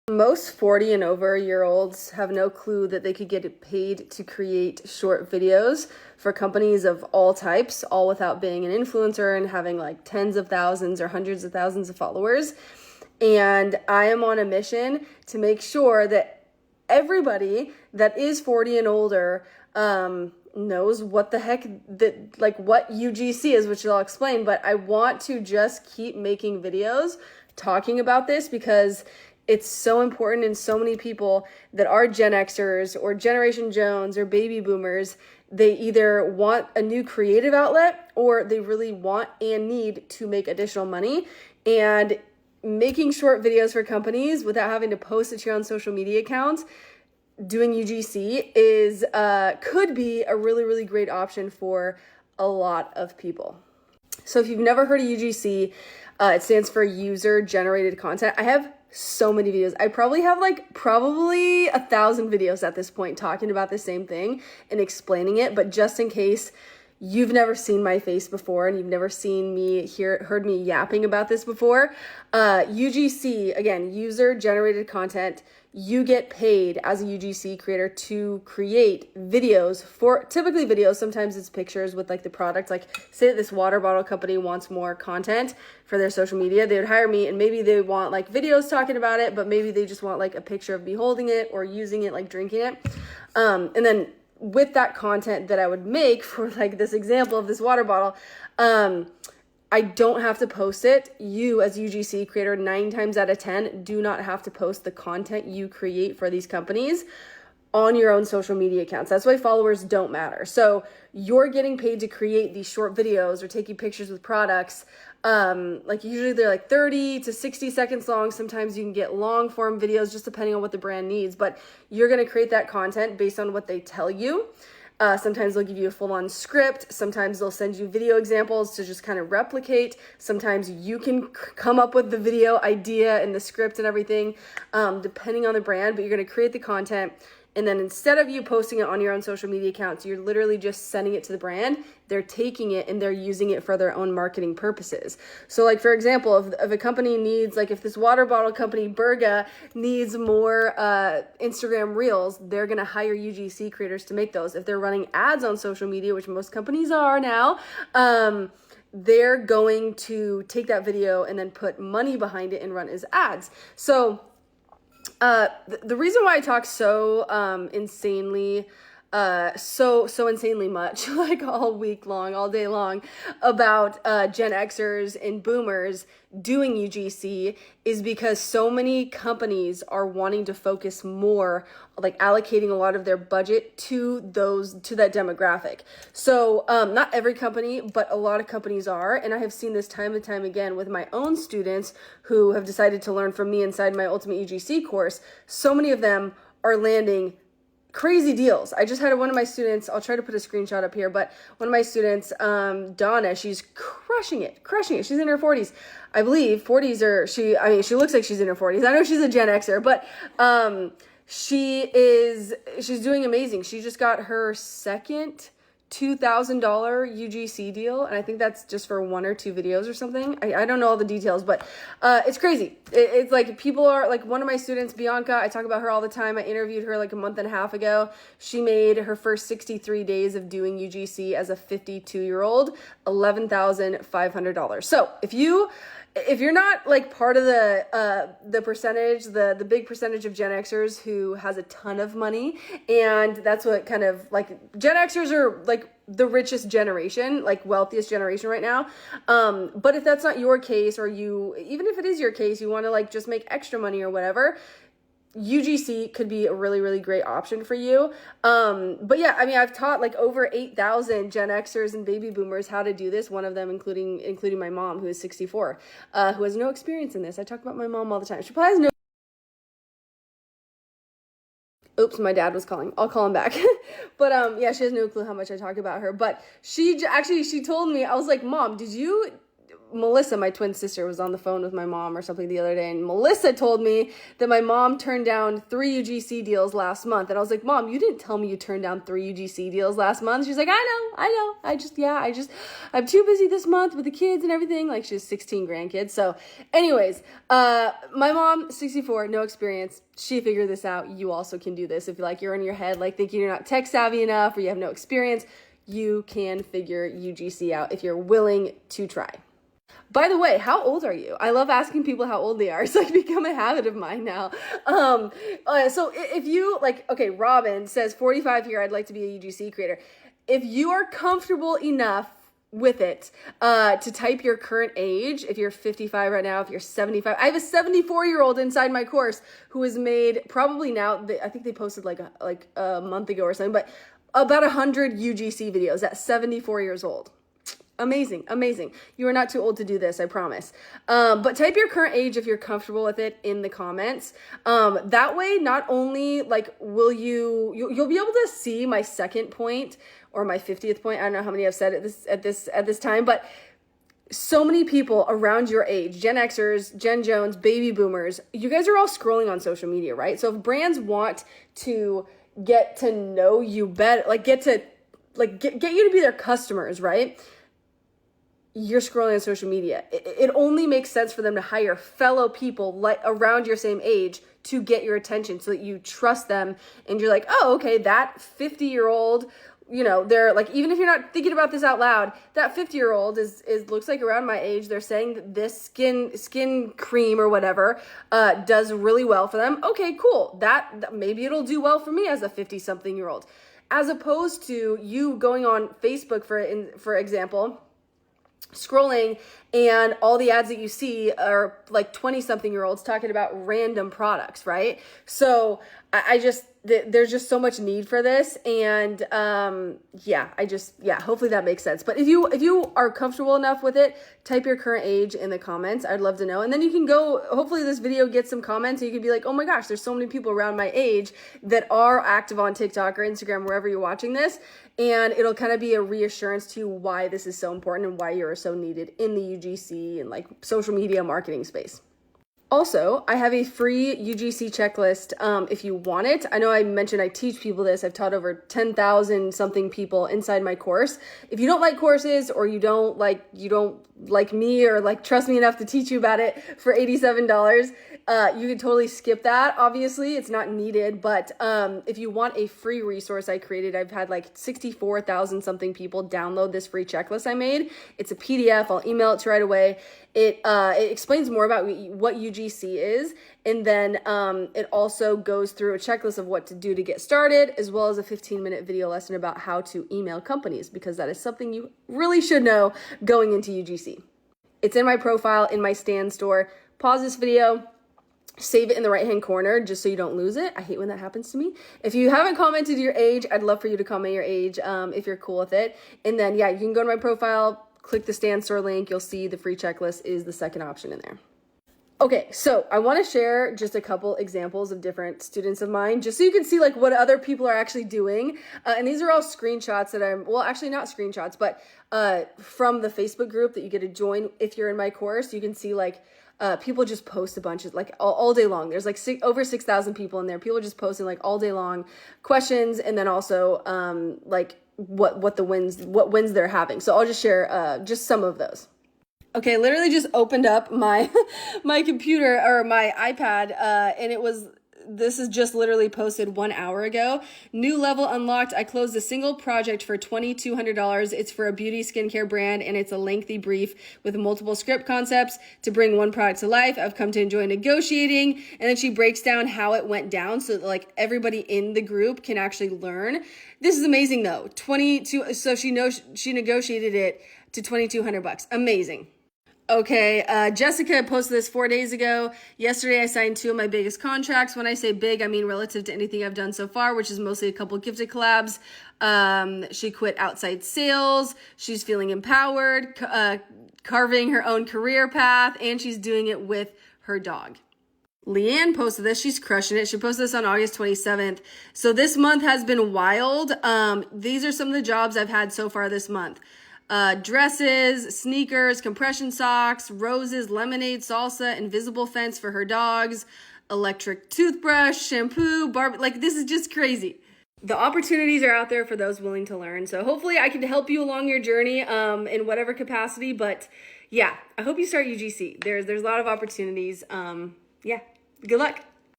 Most 40 and over year olds have no clue that they could get paid to create short videos for companies of all types, all without being an influencer and having like tens of thousands or hundreds of thousands of followers. And I am on a mission to make sure that everybody that is 40 and older knows what the heck that, like, what UGC is, which I'll explain. But I want to just keep making videos talking about this because it's so important, and so many people that are Gen Xers or Generation Jones or baby boomers, they either want a new creative outlet or they really want and need to make additional money. And making short videos for companies without having to post it to your own social media accounts, doing UGC is could be a really, really great option for a lot of people. So if you've never heard of UGC, it stands for user generated content. I have so many videos. I probably have probably 1,000 videos at this point talking about the same thing and explaining it. But just in case you've never seen my face before and you've never seen me heard me yapping about this before, UGC, again, user generated content. You get paid as a UGC creator to create videos for, typically videos, sometimes it's pictures with like the product. Like say that this water bottle company wants more content for their social media, they would hire me, and maybe they want like videos talking about it, but maybe they just want like a picture of me holding it or using it, like drinking it. And then with that content that I would make for like this example of this water bottle, I don't have to post it. You as UGC creator, 9 times out of 10, do not have to post the content you create for these companies on your own social media accounts. That's why followers don't matter. So you're getting paid to create these short videos or taking pictures with products. Like usually they're like 30 to 60 seconds long. Sometimes you can get long form videos just depending on what the brand needs, but you're going to create that content based on what they tell you. Sometimes they'll give you a full-on script. Sometimes they'll send you video examples to just kind of replicate. Sometimes you can come up with the video idea and the script and everything, depending on the brand, but you're going to create the content. And then instead of you posting it on your own social media accounts, you're literally just sending it to the brand. They're taking it and they're using it for their own marketing purposes. So like, for example, if a company needs, like if this water bottle company, Berga, needs more Instagram reels, they're going to hire UGC creators to make those. If they're running ads on social media, which most companies are now, they're going to take that video and then put money behind it and run as ads. So the reason why I talk so insanely much, like all week long, all day long, about Gen Xers and Boomers doing UGC is because so many companies are wanting to focus more, like allocating a lot of their budget to that demographic. So not every company, but a lot of companies are, and I have seen this time and time again with my own students who have decided to learn from me inside my Ultimate UGC course. So many of them are landing crazy deals. I just had one of my students, I'll try to put a screenshot up here, but one of my students, Donna, she's crushing it. She's in her 40s. I believe 40s she looks like she's in her 40s. I know she's a Gen Xer, but she's doing amazing. She just got her second $2,000 UGC deal, and I think that's just for 1 or 2 videos or something. I don't know all the details, but it's crazy. It's like people are like, one of my students, Bianca, I talk about her all the time. I interviewed her like a month and a half ago. She made her first 63 days of doing UGC as a 52-year-old, $11,500. So if you're not like part of the percentage, the big percentage of Gen Xers who has a ton of money, and that's what kind of like Gen Xers are like the richest generation, like wealthiest generation right now. But if that's not your case, or even if it is your case, you want to like just make extra money or whatever, UGC could be a really, really great option for you. But yeah, I mean, I've taught like over 8,000 Gen Xers and baby boomers how to do this. One of them, including my mom, who is 64, who has no experience in this. I talk about my mom all the time. She probably has no. Oops, my dad was calling. I'll call him back. But she has no clue how much I talk about her. But she told me, I was like, Mom, Melissa, my twin sister, was on the phone with my mom or something the other day, and Melissa told me that my mom turned down 3 UGC deals last month. And I was like, Mom, you didn't tell me you turned down 3 UGC deals last month. She's like, I know. I'm too busy this month with the kids and everything. Like, she has 16 grandkids. So anyways, my mom, 64, no experience. She figured this out. You also can do this. If you're in your head, like thinking you're not tech savvy enough or you have no experience, you can figure UGC out if you're willing to try. By the way, how old are you? I love asking people how old they are. It's like become a habit of mine now. So if you okay, Robin says 45 here, I'd like to be a UGC creator. If you are comfortable enough with it to type your current age, if you're 55 right now, if you're 75, I have a 74-year-old inside my course who has made probably now, I think they posted like a month ago or something, but about 100 UGC videos at 74 years old. Amazing. You are not too old to do this, I promise. But type your current age if you're comfortable with it in the comments. That way, not only will you'll be able to see my second point or my 50th point. I don't know how many I've said at this time, but so many people around your age, Gen Xers, Gen Jones, baby boomers, you guys are all scrolling on social media, right? So if brands want to get to know you better, get you to be their customers, right? You're scrolling on social media. It only makes sense for them to hire fellow people around your same age to get your attention so that you trust them and you're like, oh, okay, that 50-year-old, they're even if you're not thinking about this out loud, that 50-year-old is looks like around my age. They're saying that this skin cream or whatever does really well for them. Okay, cool. That maybe it'll do well for me as a 50-something-year-old. As opposed to you going on Facebook, for example, scrolling, and all the ads that you see are 20-something-year-olds talking about random products, right? So there's just so much need for this, and hopefully that makes sense. But if you are comfortable enough with it, type your current age in the comments. I'd love to know. And then you can go, hopefully this video gets some comments, and you can be like, oh my gosh, there's so many people around my age that are active on TikTok or Instagram, wherever you're watching this. And it'll kind of be a reassurance to why this is so important and why you're so needed in the UGC and social media marketing space. Also, I have a free UGC checklist if you want it. I know I mentioned I teach people this. I've taught over 10,000 something people inside my course. If you don't like courses, or you don't like me or trust me enough to teach you about it for $87, you can totally skip that. Obviously, it's not needed, but if you want a free resource I created, I've had 64,000 something people download this free checklist I made. It's a PDF. I'll email it to you right away. It explains more about what UGC is, and then it also goes through a checklist of what to do to get started, as well as a 15-minute video lesson about how to email companies, because that is something you really should know going into UGC. It's in my profile in my Stan store. Pause this video, save it in the right-hand corner just so you don't lose it. I hate when that happens to me. If you haven't commented your age, I'd love for you to comment your age if you're cool with it. And then, you can go to my profile, click the Stan store link. You'll see the free checklist is the second option in there. Okay, so I want to share just a couple examples of different students of mine, just so you can see what other people are actually doing. And these are all screenshots that actually not screenshots, but from the Facebook group that you get to join if you're in my course. You can see people just post a bunch of all day long. There's over 6,000 people in there. People are just posting all day long questions, and then also what wins they're having. So I'll just share just some of those. Okay, literally just opened up my computer or my iPad, and this is just literally posted 1 hour ago. New level unlocked. I closed a single project for $2,200. It's for a beauty skincare brand, and it's a lengthy brief with multiple script concepts to bring one product to life. I've come to enjoy negotiating. And then she breaks down how it went down so that everybody in the group can actually learn. This is amazing though. So she negotiated it to $2,200. Amazing. Okay, Jessica posted this 4 days ago. Yesterday, I signed 2 of my biggest contracts. When I say big, I mean relative to anything I've done so far, which is mostly a couple gifted collabs. She quit outside sales. She's feeling empowered, carving her own career path, and she's doing it with her dog. Leanne posted this. She's crushing it. She posted this on August 27th. So this month has been wild. These are some of the jobs I've had so far this month. dresses, sneakers, compression socks, roses, lemonade, salsa, invisible fence for her dogs, electric toothbrush, shampoo, like this is just crazy. The opportunities are out there for those willing to learn. So hopefully I can help you along your journey in whatever capacity. But yeah, I hope you start UGC. There's a lot of opportunities. Yeah, good luck.